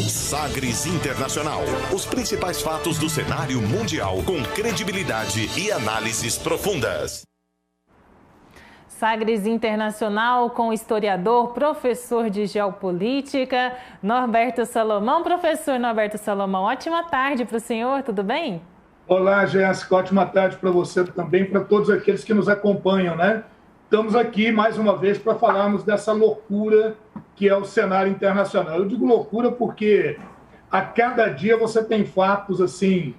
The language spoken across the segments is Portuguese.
Sagres Internacional. Os principais fatos do cenário mundial com credibilidade e análises profundas. Sagres Internacional com o historiador, professor de geopolítica, Norberto Salomão. Professor Norberto Salomão, ótima tarde para o senhor, tudo bem? Olá, Jéssica, ótima tarde para você também, para todos aqueles que nos acompanham, né? Estamos aqui mais uma vez para falarmos dessa loucura que é o cenário internacional. Eu digo loucura porque a cada dia você tem fatos assim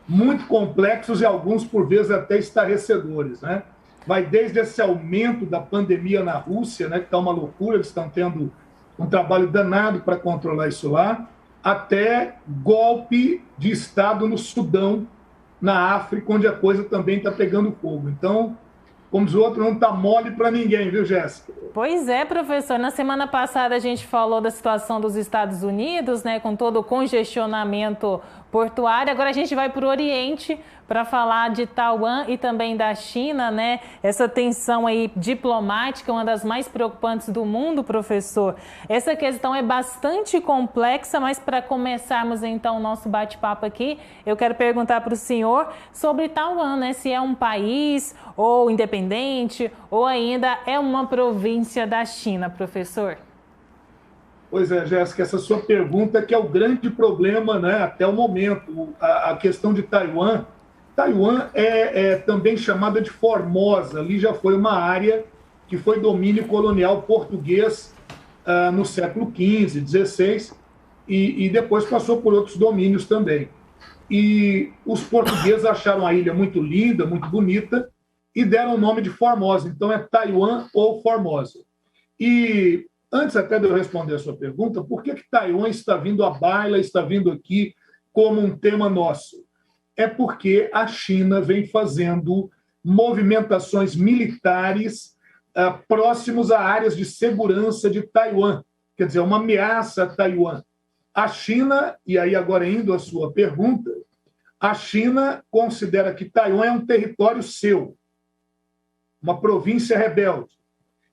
muito complexos e alguns por vezes até estarrecedores, né? Vai desde esse aumento da pandemia na Rússia, né, que está uma loucura, eles estão tendo um trabalho danado para controlar isso lá, até golpe de Estado no Sudão, na África, onde a coisa também está pegando fogo. Então, como os outros, não está mole para ninguém, viu, Jéssica? Pois é, professor. Na semana passada a gente falou da situação dos Estados Unidos, né, com todo o congestionamento portuário. Agora a gente vai para o Oriente para falar de Taiwan e também da China, né? Essa tensão aí diplomática, uma das mais preocupantes do mundo, professor. Essa questão é bastante complexa, mas para começarmos então o nosso bate-papo aqui, eu quero perguntar para o senhor sobre Taiwan, né? Se é um país ou independente ou ainda é uma província da China, professor. Pois é, Jéssica, essa sua pergunta que é o grande problema, né, até o momento. A questão de Taiwan. Taiwan é também chamada de Formosa. Ali já foi uma área que foi domínio colonial português no século XV, XVI, e depois passou por outros domínios também. E os portugueses acharam a ilha muito linda, muito bonita, e deram o nome de Formosa. Então é Taiwan ou Formosa. E antes até de eu responder a sua pergunta, por que Taiwan está vindo à baila, está vindo aqui como um tema nosso? É porque a China vem fazendo movimentações militares próximos a áreas de segurança de Taiwan, quer dizer, uma ameaça a Taiwan. A China, e aí agora indo à sua pergunta, a China considera que Taiwan é um território seu, uma província rebelde.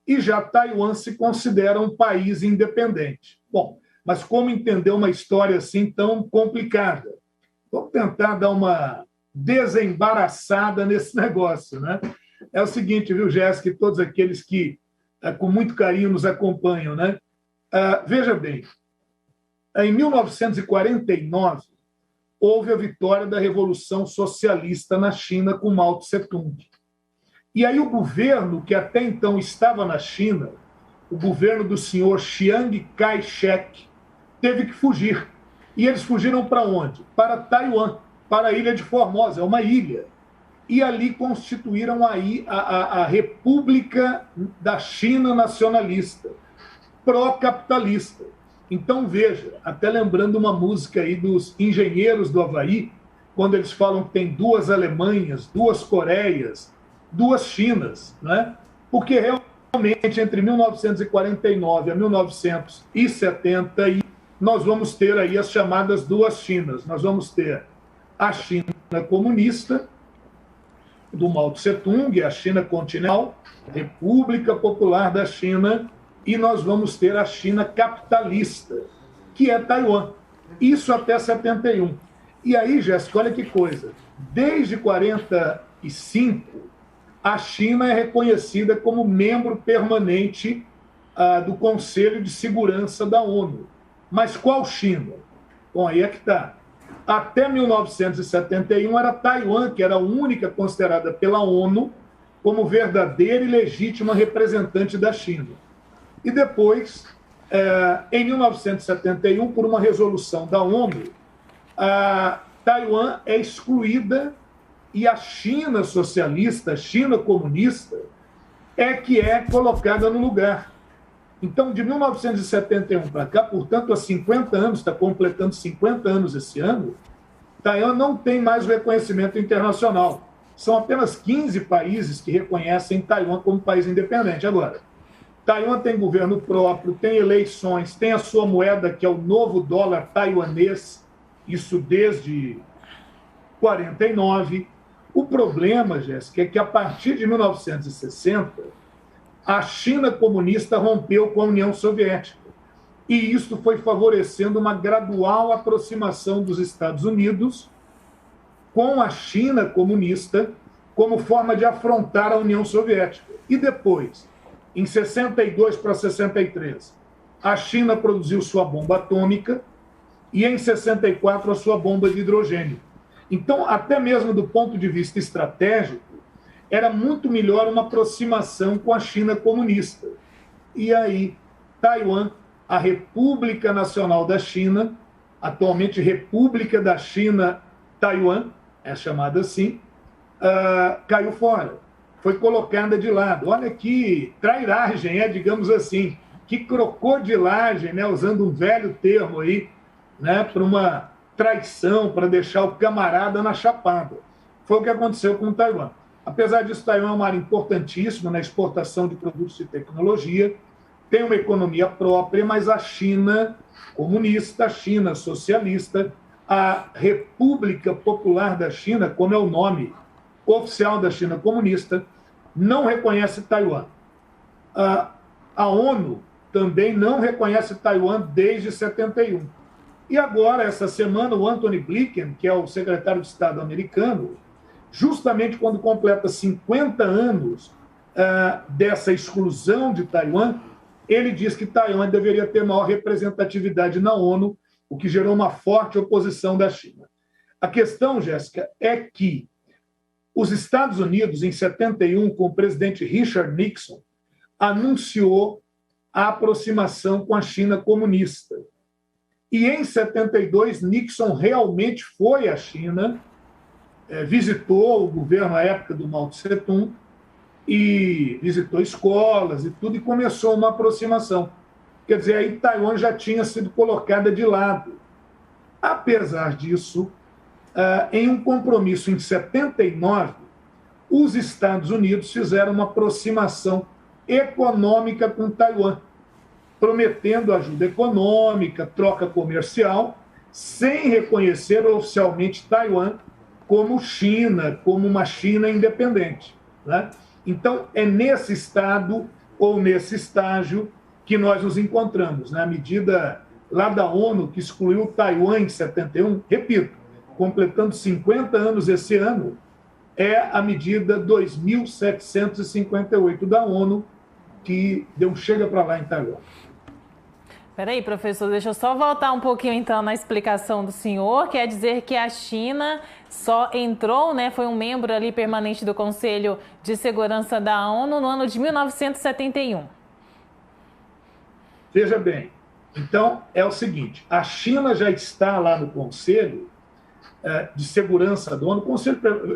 E já Taiwan se considera um país independente. Bom, mas como entender uma história assim tão complicada? Vamos tentar dar uma desembaraçada nesse negócio, né? É o seguinte, viu, Jéssica, e todos aqueles que com muito carinho nos acompanham, né? Veja bem, em 1949, houve a vitória da Revolução Socialista na China com Mao Tse-tung. E aí o governo que até então estava na China, o governo do senhor Chiang Kai-shek, teve que fugir. E eles fugiram para onde? Para Taiwan, para a ilha de Formosa, é uma ilha. E ali constituíram a República da China Nacionalista, pró-capitalista. Então, veja, até lembrando uma música aí dos Engenheiros do Havaí, quando eles falam que tem duas Alemanhas, duas Coreias, duas Chinas, né? Porque realmente entre 1949 a 1970 nós vamos ter aí as chamadas duas Chinas. Nós vamos ter a China comunista, do Mao Tse-tung, a China continental, República Popular da China, e nós vamos ter a China capitalista, que é Taiwan. Isso até 71. E aí, Jéssica, olha que coisa. Desde 45, a China é reconhecida como membro permanente do Conselho de Segurança da ONU. Mas qual China? Bom, aí é que está. Até 1971 era Taiwan, que era a única considerada pela ONU como verdadeira e legítima representante da China. E depois, em 1971, por uma resolução da ONU, Taiwan é excluída e a China socialista, a China comunista, é que é colocada no lugar. Então, de 1971 para cá, portanto, há 50 anos, está completando 50 anos esse ano, Taiwan não tem mais reconhecimento internacional. São apenas 15 países que reconhecem Taiwan como país independente. Agora, Taiwan tem governo próprio, tem eleições, tem a sua moeda, que é o novo dólar taiwanês, isso desde 49. O problema, Jéssica, é que a partir de 1960, a China comunista rompeu com a União Soviética. e isso foi favorecendo uma gradual aproximação dos Estados Unidos com a China comunista como forma de afrontar a União Soviética. E depois, em 62 para 63, a China produziu sua bomba atômica e em 64 a sua bomba de hidrogênio. Então, até mesmo do ponto de vista estratégico, era muito melhor uma aproximação com a China comunista. E aí, Taiwan, a República Nacional da China, atualmente República da China Taiwan, é chamada assim, caiu fora, foi colocada de lado. Olha que trairagem, digamos assim, que crocodilagem, usando um velho termo aí, para uma traição, para deixar o camarada na chapada. Foi o que aconteceu com Taiwan. Apesar disso, Taiwan é uma área importantíssima na exportação de produtos e tecnologia, tem uma economia própria, mas a China comunista, a China socialista, a República Popular da China, como é o nome oficial da China comunista, não reconhece Taiwan. A ONU também não reconhece Taiwan desde 71. E agora, essa semana, o Antony Blinken, que é o secretário de Estado americano, justamente quando completa 50 anos dessa exclusão de Taiwan, ele diz que Taiwan deveria ter maior representatividade na ONU, o que gerou uma forte oposição da China. A questão, Jéssica, é que os Estados Unidos, em 71, com o presidente Richard Nixon, anunciou a aproximação com a China comunista. E em 72, Nixon realmente foi à China, visitou o governo à época do Mao Tse-tung, e visitou escolas e tudo, e começou uma aproximação. Quer dizer, aí Taiwan já tinha sido colocada de lado. Apesar disso, em um compromisso em 79, os Estados Unidos fizeram uma aproximação econômica com Taiwan, prometendo ajuda econômica, troca comercial, sem reconhecer oficialmente Taiwan como China, como uma China independente, né? Então, é nesse estado ou nesse estágio que nós nos encontramos, né? A medida lá da ONU que excluiu Taiwan em 71, repito, completando 50 anos esse ano, é a medida 2758 da ONU, que deu chega para lá em Taiwan. Peraí, professor, deixa eu só voltar um pouquinho então na explicação do senhor. Quer dizer que a China só entrou, foi um membro ali permanente do Conselho de Segurança da ONU no ano de 1971. Veja bem, então é o seguinte, a China já está lá no Conselho de Segurança da ONU.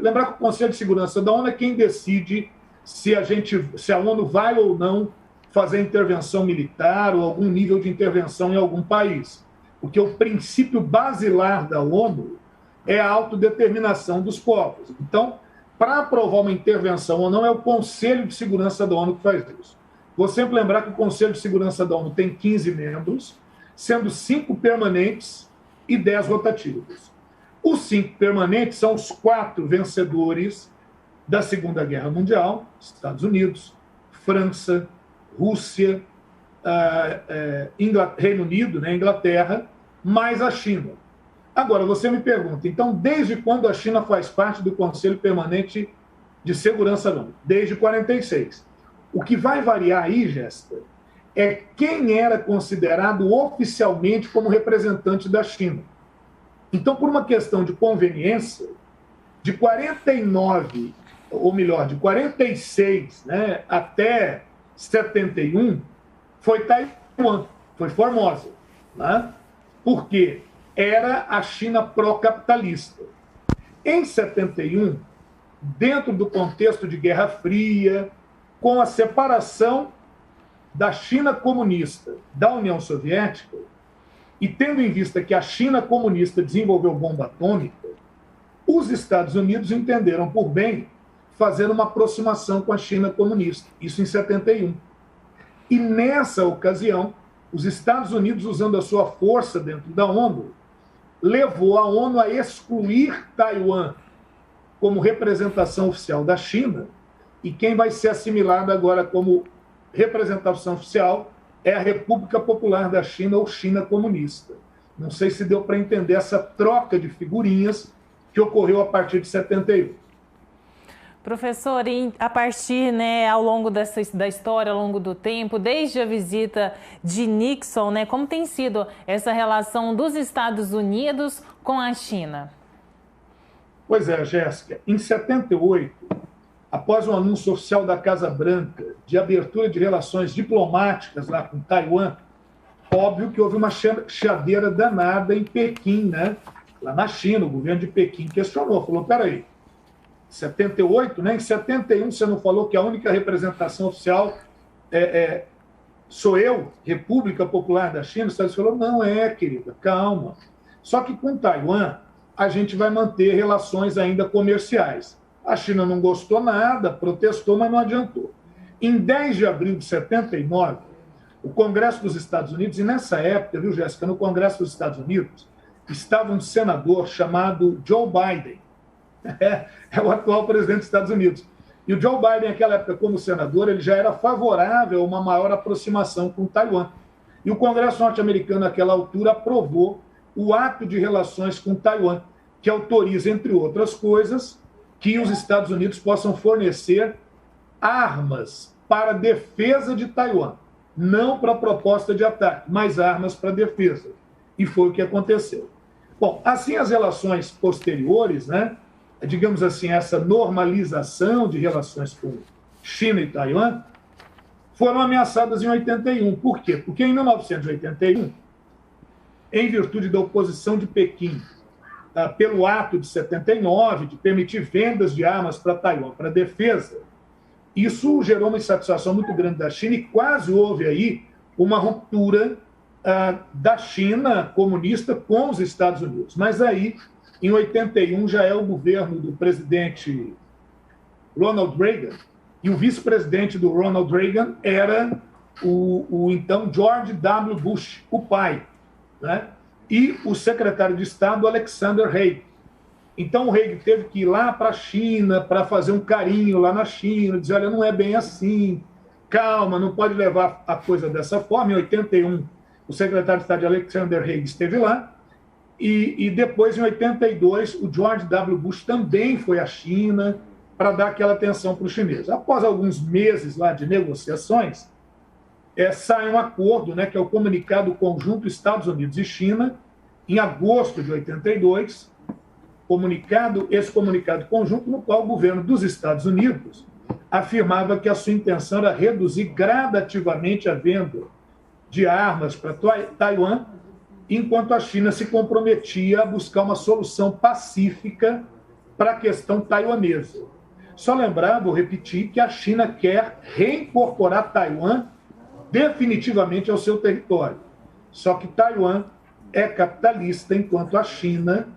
Lembrar que o Conselho de Segurança da ONU é quem decide se a ONU vai ou não fazer intervenção militar ou algum nível de intervenção em algum país. Porque o princípio basilar da ONU é a autodeterminação dos povos. Então, para aprovar uma intervenção ou não, é o Conselho de Segurança da ONU que faz isso. Vou sempre lembrar que o Conselho de Segurança da ONU tem 15 membros, sendo 5 permanentes e 10 rotativos. Os 5 permanentes são os 4 vencedores da Segunda Guerra Mundial, Estados Unidos, França, Rússia, Reino Unido, Inglaterra, mais a China. Agora, você me pergunta, então, desde quando a China faz parte do Conselho Permanente de Segurança da ONU? Desde 46. O que vai variar aí, Jéssica, é quem era considerado oficialmente como representante da China. Então, por uma questão de conveniência, de 49, ou melhor, de 46 até 71, foi Taiwan, foi Formosa, porque era a China pró-capitalista. Em 71, dentro do contexto de Guerra Fria, com a separação da China comunista da União Soviética, e tendo em vista que a China comunista desenvolveu bomba atômica, os Estados Unidos entenderam por bem fazer uma aproximação com a China comunista, isso em 71. E nessa ocasião, os Estados Unidos, usando a sua força dentro da ONU, levou a ONU a excluir Taiwan como representação oficial da China, e quem vai ser assimilado agora como representação oficial é a República Popular da China ou China Comunista. Não sei se deu para entender essa troca de figurinhas que ocorreu a partir de 71. Professor, a partir, ao longo da história, ao longo do tempo, desde a visita de Nixon, como tem sido essa relação dos Estados Unidos com a China? Pois é, Jéssica. Em 78, após o anúncio oficial da Casa Branca de abertura de relações diplomáticas lá com Taiwan, óbvio que houve uma chiadeira danada em Pequim, lá na China. O governo de Pequim questionou, falou, peraí, 78, em 71 você não falou que a única representação oficial sou eu, República Popular da China? Você falou, não querida, calma. Só que com Taiwan a gente vai manter relações ainda comerciais. A China não gostou nada, protestou, mas não adiantou. Em 10 de abril de 79, o Congresso dos Estados Unidos, e nessa época, viu, Jéssica, no Congresso dos Estados Unidos, estava um senador chamado Joe Biden, é o atual presidente dos Estados Unidos. E o Joe Biden, naquela época, como senador, ele já era favorável a uma maior aproximação com Taiwan. E o Congresso norte-americano, naquela altura, aprovou o ato de relações com Taiwan, que autoriza, entre outras coisas, que os Estados Unidos possam fornecer armas para a defesa de Taiwan. Não para proposta de ataque, mas armas para defesa. E foi o que aconteceu. Bom, assim as relações posteriores, digamos assim, essa normalização de relações com China e Taiwan, foram ameaçadas em 81. Por quê? Porque em 1981, em virtude da oposição de Pequim, pelo ato de 79, de permitir vendas de armas para Taiwan, para defesa, isso gerou uma insatisfação muito grande da China e quase houve aí uma ruptura da China comunista com os Estados Unidos. Mas aí, em 81, já é o governo do presidente Ronald Reagan, e o vice-presidente do Ronald Reagan era o então George W. Bush, o pai, e o secretário de Estado Alexander Haig. Então o Haig teve que ir lá para a China para fazer um carinho lá na China, dizer, olha, não é bem assim, calma, não pode levar a coisa dessa forma. Em 81, o secretário de Estado Alexander Haig esteve lá, e depois, em 82, o George W. Bush também foi à China para dar aquela atenção para os chineses. Após alguns meses lá de negociações, sai um acordo, que é o Comunicado Conjunto Estados Unidos e China, em agosto de 82, esse comunicado conjunto no qual o governo dos Estados Unidos afirmava que a sua intenção era reduzir gradativamente a venda de armas para Taiwan, enquanto a China se comprometia a buscar uma solução pacífica para a questão taiwanesa. Só lembrar, vou repetir, que a China quer reincorporar Taiwan definitivamente ao seu território. Só que Taiwan é capitalista, enquanto a China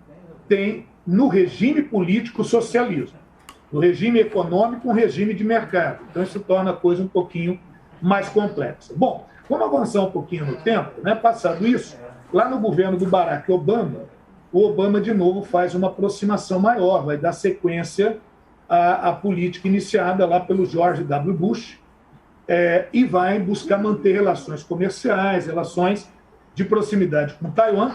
tem, no regime político, socialismo. No regime econômico, um regime de mercado. Então, isso torna a coisa um pouquinho mais complexa. Bom, vamos avançar um pouquinho no tempo, Passado isso, lá no governo do Barack Obama, o Obama, de novo, faz uma aproximação maior, vai dar sequência à política iniciada lá pelo George W. Bush, e vai buscar manter relações comerciais, relações de proximidade com Taiwan,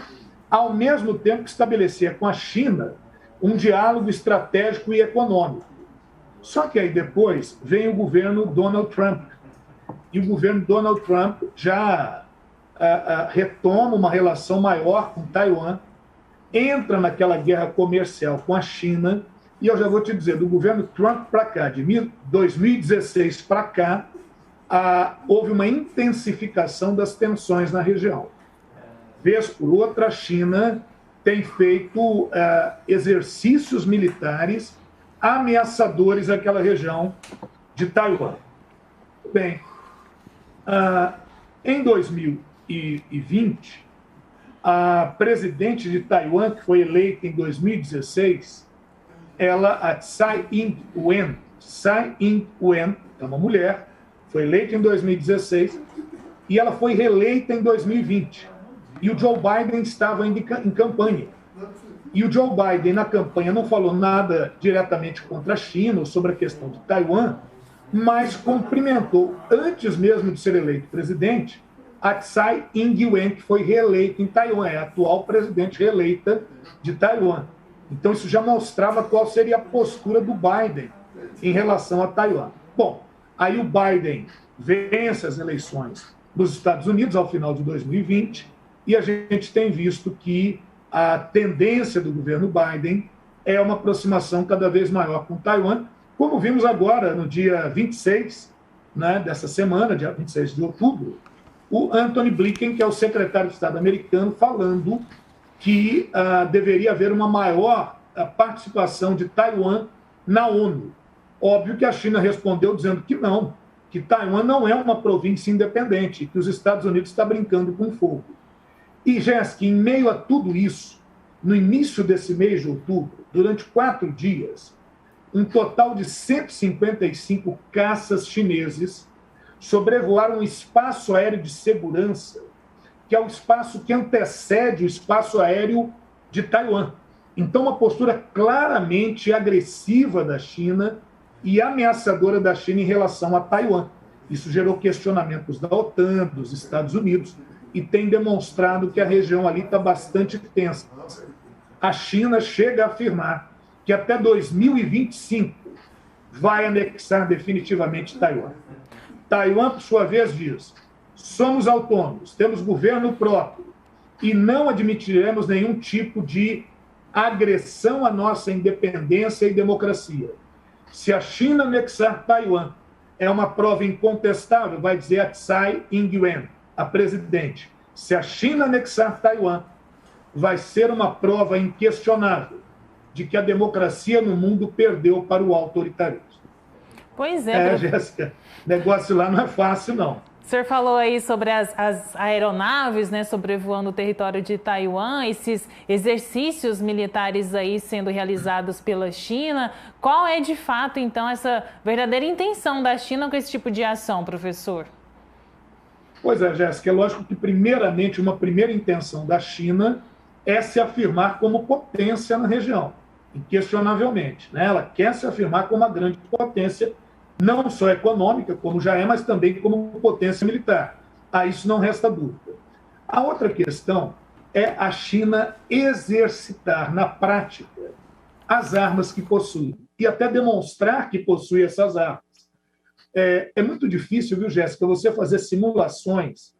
ao mesmo tempo que estabelecia com a China um diálogo estratégico e econômico. Só que aí depois vem o governo Donald Trump. E o governo Donald Trump já retoma uma relação maior com Taiwan, entra naquela guerra comercial com a China, e eu já vou te dizer, do governo Trump para cá, de 2016 para cá, houve uma intensificação das tensões na região. Vez por outra, a China tem feito exercícios militares ameaçadores àquela região de Taiwan. Bem, em 2020, a presidente de Taiwan, que foi eleita em 2016, a Tsai Ing-wen, é uma mulher, foi eleita em 2016 e ela foi reeleita em 2020. E o Joe Biden estava ainda em campanha. E o Joe Biden, na campanha, não falou nada diretamente contra a China ou sobre a questão de Taiwan, mas cumprimentou, antes mesmo de ser eleito presidente, a Tsai Ing-wen, que foi reeleita em Taiwan, é a atual presidente reeleita de Taiwan. Então, isso já mostrava qual seria a postura do Biden em relação a Taiwan. Bom, aí o Biden vence as eleições nos Estados Unidos ao final de 2020 e a gente tem visto que a tendência do governo Biden é uma aproximação cada vez maior com Taiwan, como vimos agora no dia 26, né, dessa semana, dia 26 de outubro, o Antony Blinken, que é o secretário de Estado americano, falando que deveria haver uma maior participação de Taiwan na ONU. Óbvio que a China respondeu dizendo que não, que Taiwan não é uma província independente, que os Estados Unidos estão brincando com fogo. E, Jéssica, em meio a tudo isso, no início desse mês de outubro, durante 4 dias, um total de 155 caças chineses sobrevoaram um espaço aéreo de segurança, que é o espaço que antecede o espaço aéreo de Taiwan. Então, uma postura claramente agressiva da China e ameaçadora da China em relação a Taiwan. Isso gerou questionamentos da OTAN, dos Estados Unidos, e tem demonstrado que a região ali está bastante tensa. A China chega a afirmar que até 2025 vai anexar definitivamente Taiwan. Taiwan, por sua vez, diz: somos autônomos, temos governo próprio e não admitiremos nenhum tipo de agressão à nossa independência e democracia. Se a China anexar Taiwan, é uma prova incontestável, vai dizer a Tsai Ing-wen, a presidente. Se a China anexar Taiwan, vai ser uma prova inquestionável de que a democracia no mundo perdeu para o autoritarismo. Pois é. Jéssica, negócio lá não é fácil, não. O senhor falou aí sobre as aeronaves, né, sobrevoando o território de Taiwan, esses exercícios militares aí sendo realizados pela China. Qual é, de fato, então, essa verdadeira intenção da China com esse tipo de ação, professor? Pois é, Jéssica, é lógico que, primeiramente, uma primeira intenção da China é se afirmar como potência na região, inquestionavelmente, né? Ela quer se afirmar como uma grande potência, não só econômica, como já é, mas também como potência militar. A isso não resta dúvida. A outra questão é a China exercitar na prática as armas que possui e até demonstrar que possui essas armas. É muito difícil, viu, Jéssica, você fazer simulações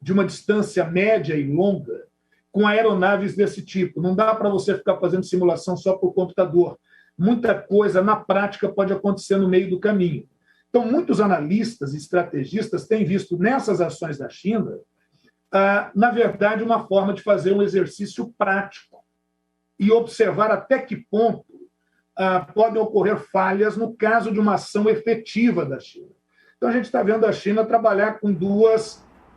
de uma distância média e longa com aeronaves desse tipo. Não dá para você ficar fazendo simulação só por computador. Muita coisa, na prática, pode acontecer no meio do caminho. Então, muitos analistas e estrategistas têm visto nessas ações da China, na verdade, uma forma de fazer um exercício prático e observar até que ponto podem ocorrer falhas no caso de uma ação efetiva da China. Então, a gente está vendo a China trabalhar com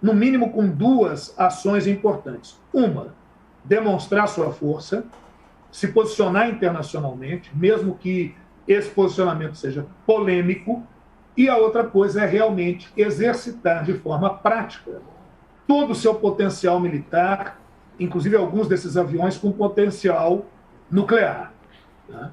no mínimo com duas ações importantes. Uma, demonstrar sua força, se posicionar internacionalmente, mesmo que esse posicionamento seja polêmico, e a outra coisa é realmente exercitar de forma prática todo o seu potencial militar, inclusive alguns desses aviões com potencial nuclear, né?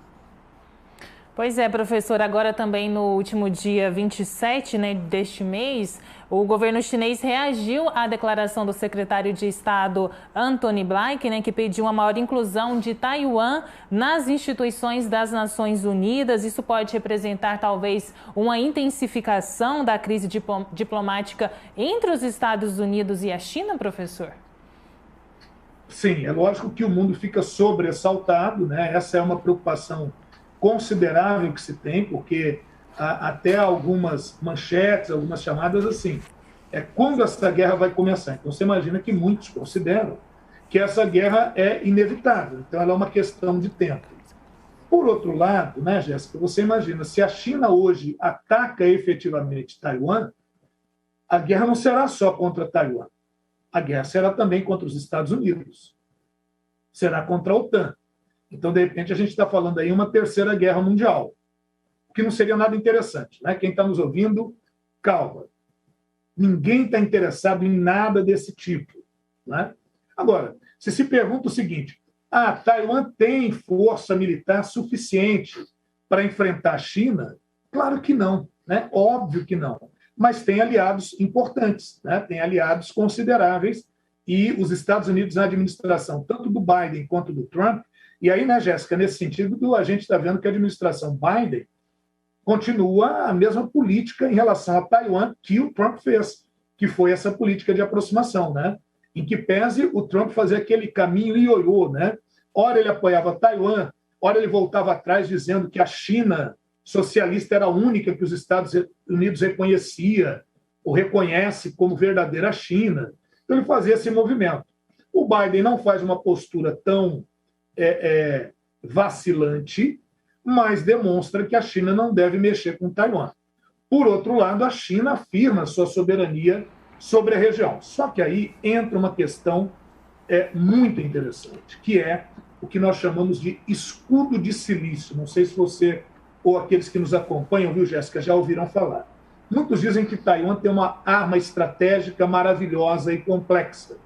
Pois é, professor, agora também no último dia 27, né, deste mês, o governo chinês reagiu à declaração do secretário de Estado Antony Blinken, né, que pediu uma maior inclusão de Taiwan nas instituições das Nações Unidas. Isso pode representar talvez uma intensificação da crise diplomática entre os Estados Unidos e a China, professor? Sim, é lógico que o mundo fica sobressaltado, né? Essa é uma preocupação considerável que se tem, porque até algumas manchetes, algumas chamadas assim, quando essa guerra vai começar. Então, você imagina que muitos consideram que essa guerra é inevitável. Então, ela é uma questão de tempo. Por outro lado, né, Jéssica, você imagina, se a China hoje ataca efetivamente Taiwan, a guerra não será só contra Taiwan. A guerra será também contra os Estados Unidos. Será contra a OTAN. Então, de repente, a gente está falando aí uma terceira guerra mundial, o que não seria nada interessante, né? Quem está nos ouvindo, calma. Ninguém está interessado em nada desse tipo, né? Agora, se pergunta o seguinte: Taiwan tem força militar suficiente para enfrentar a China? Claro que não, né? Óbvio que não. mas tem aliados importantes, né? Tem aliados consideráveis, e os Estados Unidos, na administração, tanto do Biden quanto do Trump, e aí, né, Jéssica, nesse sentido, a gente está vendo que a administração Biden continua a mesma política em relação a Taiwan que o Trump fez, que foi essa política de aproximação, né? Em que pese o Trump fazer aquele caminho ioiô, né? Ora ele apoiava Taiwan, ora ele voltava atrás dizendo que a China socialista era a única que os Estados Unidos reconhecia ou reconhece como verdadeira China. Então ele fazia esse movimento. O Biden não faz uma postura tão vacilante, mas demonstra que a China não deve mexer com Taiwan. Por outro lado, a China afirma sua soberania sobre a região. Só que aí entra uma questão muito interessante, que é o que nós chamamos de escudo de silício. Não sei se você ou aqueles que nos acompanham, viu, Jéssica, já ouviram falar. Muitos dizem que Taiwan tem uma arma estratégica maravilhosa e complexa,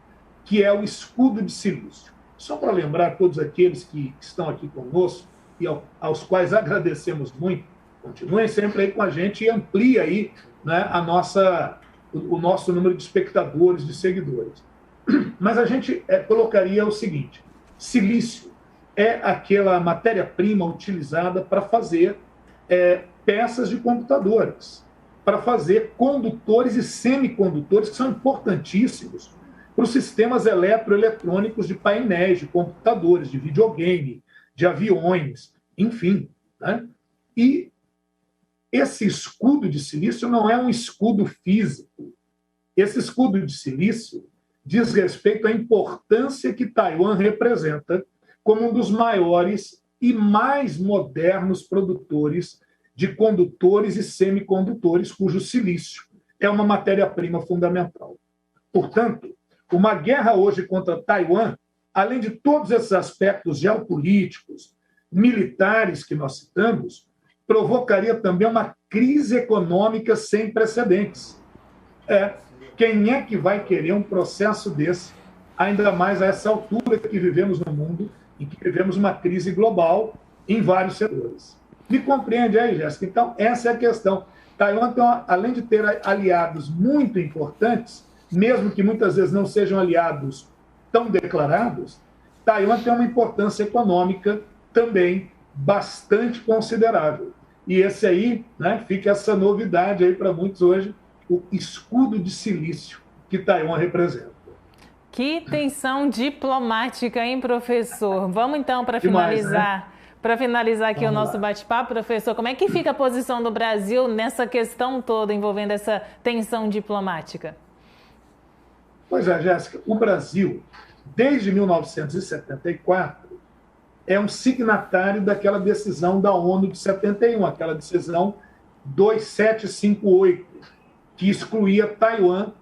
que é o escudo de silício. Só para lembrar todos aqueles que estão aqui conosco e aos quais agradecemos muito, continuem sempre aí com a gente e ampliem aí, né, o nosso número de espectadores, de seguidores. Mas a gente colocaria o seguinte: silício é aquela matéria-prima utilizada para fazer peças de computadores, para fazer condutores e semicondutores, que são importantíssimos para os sistemas eletroeletrônicos de painéis, de computadores, de videogame, de aviões, enfim, né? E esse escudo de silício não é um escudo físico. Esse escudo de silício diz respeito à importância que Taiwan representa como um dos maiores e mais modernos produtores de condutores e semicondutores, cujo silício é uma matéria-prima fundamental. Portanto, uma guerra hoje contra Taiwan, além de todos esses aspectos geopolíticos, militares que nós citamos, provocaria também uma crise econômica sem precedentes. Quem é que vai querer um processo desse, ainda mais a essa altura que vivemos no mundo, em que vivemos uma crise global em vários setores? Me compreende aí, Jéssica? Então, essa é a questão. Taiwan, além de ter aliados muito importantes, mesmo que muitas vezes não sejam aliados tão declarados, Taiwan tem uma importância econômica também bastante considerável. E esse aí, né, fica essa novidade aí para muitos hoje, o escudo de silício que Taiwan representa. Que tensão diplomática, hein, professor? Vamos então para finalizar. Né? Para finalizar aqui o nosso bate-papo, professor, como é que fica a posição do Brasil nessa questão toda envolvendo essa tensão diplomática? Pois é, Jéssica, o Brasil, desde 1974, é um signatário daquela decisão da ONU de 71, aquela decisão 2758, que excluía Taiwan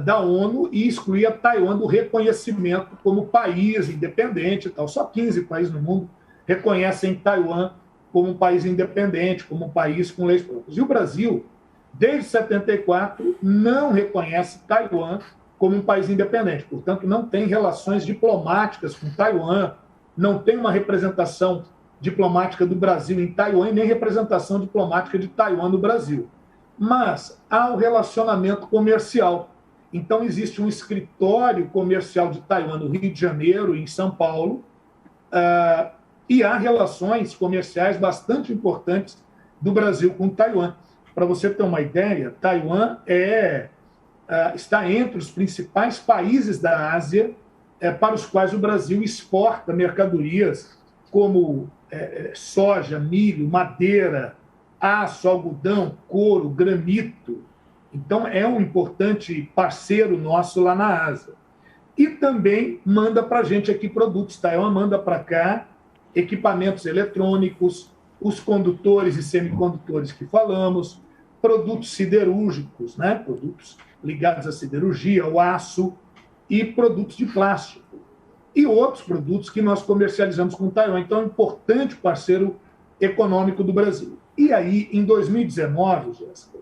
da ONU e excluía Taiwan do reconhecimento como país independente e tal. Só 15 países no mundo reconhecem Taiwan como um país independente, como um país com leis próprias. E o Brasil, desde 74, não reconhece Taiwan como um país independente. Portanto, não tem relações diplomáticas com Taiwan, não tem uma representação diplomática do Brasil em Taiwan e nem representação diplomática de Taiwan no Brasil. Mas há um relacionamento comercial. Então, existe um escritório comercial de Taiwan no Rio de Janeiro e em São Paulo, e há relações comerciais bastante importantes do Brasil com Taiwan. Para você ter uma ideia, Taiwan está entre os principais países da Ásia para os quais o Brasil exporta mercadorias como soja, milho, madeira, aço, algodão, couro, granito. Então, é um importante parceiro nosso lá na Ásia. E também manda para a gente aqui produtos. Taiwan manda para cá equipamentos eletrônicos, os condutores e semicondutores que falamos, produtos siderúrgicos, né? Produtos ligados à siderurgia, ao aço, e produtos de plástico. E outros produtos que nós comercializamos com Taiwan. Então, é um importante parceiro econômico do Brasil. E aí, em 2019, Jéssica,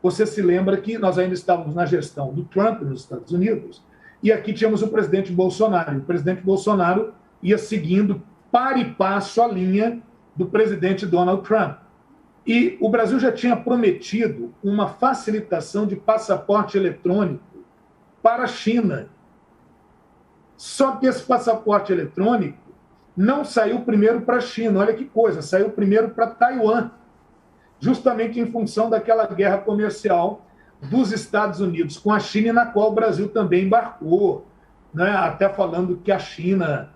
você se lembra que nós ainda estávamos na gestão do Trump nos Estados Unidos, e aqui tínhamos o presidente Bolsonaro. E o presidente Bolsonaro ia seguindo para e passo a linha do presidente Donald Trump. E o Brasil já tinha prometido uma facilitação de passaporte eletrônico para a China. Só que esse passaporte eletrônico não saiu primeiro para a China, olha que coisa, saiu primeiro para Taiwan, justamente em função daquela guerra comercial dos Estados Unidos com a China, na qual o Brasil também embarcou, né? Até falando que a China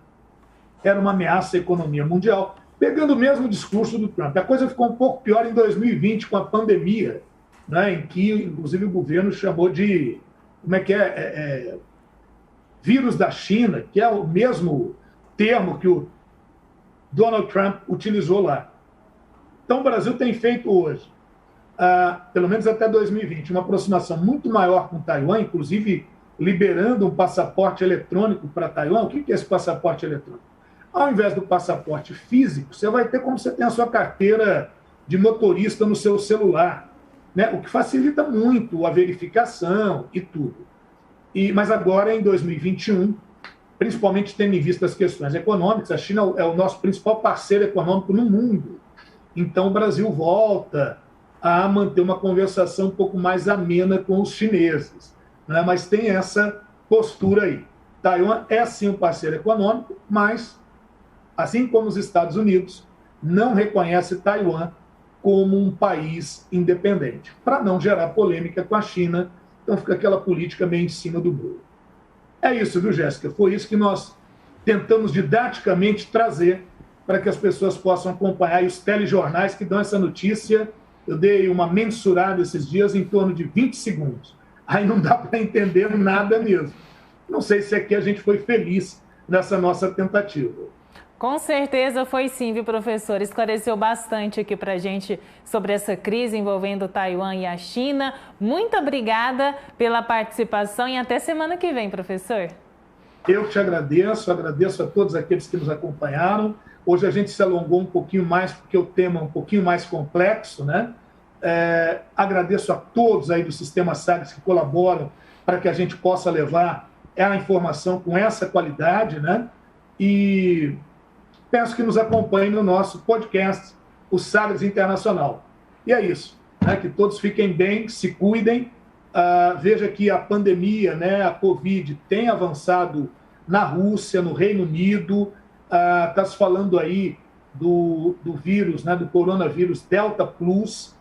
era uma ameaça à economia mundial, pegando o mesmo discurso do Trump. A coisa ficou um pouco pior em 2020, com a pandemia, né? Em que, inclusive, o governo chamou de, vírus da China, que é o mesmo termo que o Donald Trump utilizou lá. Então, o Brasil tem feito hoje, pelo menos até 2020, uma aproximação muito maior com Taiwan, inclusive liberando um passaporte eletrônico para Taiwan. O que é esse passaporte eletrônico? Ao invés do passaporte físico, você vai ter como você tem a sua carteira de motorista no seu celular, né? O que facilita muito a verificação e tudo. Mas agora, em 2021, principalmente tendo em vista as questões econômicas, a China é o nosso principal parceiro econômico no mundo. Então, o Brasil volta a manter uma conversação um pouco mais amena com os chineses, né? Mas tem essa postura aí. Taiwan é, sim, um parceiro econômico, mas, assim como os Estados Unidos, não reconhece Taiwan como um país independente, para não gerar polêmica com a China. Então, fica aquela política meio em cima do bolo. É isso, viu, Jéssica? Foi isso que nós tentamos didaticamente trazer para que as pessoas possam acompanhar. E os telejornais que dão essa notícia, eu dei uma mensurada esses dias em torno de 20 segundos. Aí não dá para entender nada mesmo. Não sei se aqui a gente foi feliz nessa nossa tentativa. Com certeza foi sim, viu, professor? Esclareceu bastante aqui para a gente sobre essa crise envolvendo Taiwan e a China. Muito obrigada pela participação e até semana que vem, professor. Eu te agradeço a todos aqueles que nos acompanharam. Hoje a gente se alongou um pouquinho mais, porque o tema é um pouquinho mais complexo, né? Agradeço a todos aí do Sistema Sagres que colaboram para que a gente possa levar a informação com essa qualidade, né? E peço que nos acompanhem no nosso podcast, o Sagres Internacional. E é isso, né? Que todos fiquem bem, se cuidem. Veja que a pandemia, né, a Covid, tem avançado na Rússia, no Reino Unido. Está se falando aí do vírus, né, do coronavírus Delta Plus,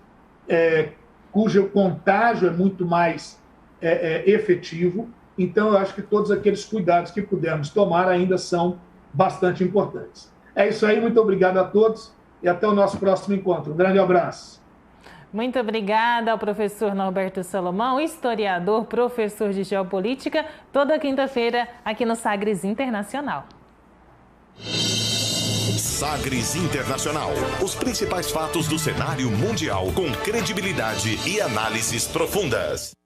cujo contágio é muito mais efetivo. Então, eu acho que todos aqueles cuidados que pudermos tomar ainda são bastante importantes. É isso aí, muito obrigado a todos e até o nosso próximo encontro. Um grande abraço. Muito obrigada ao professor Norberto Salomão, historiador, professor de geopolítica, toda quinta-feira aqui no Sagres Internacional. Sagres Internacional. Os principais fatos do cenário mundial com credibilidade e análises profundas.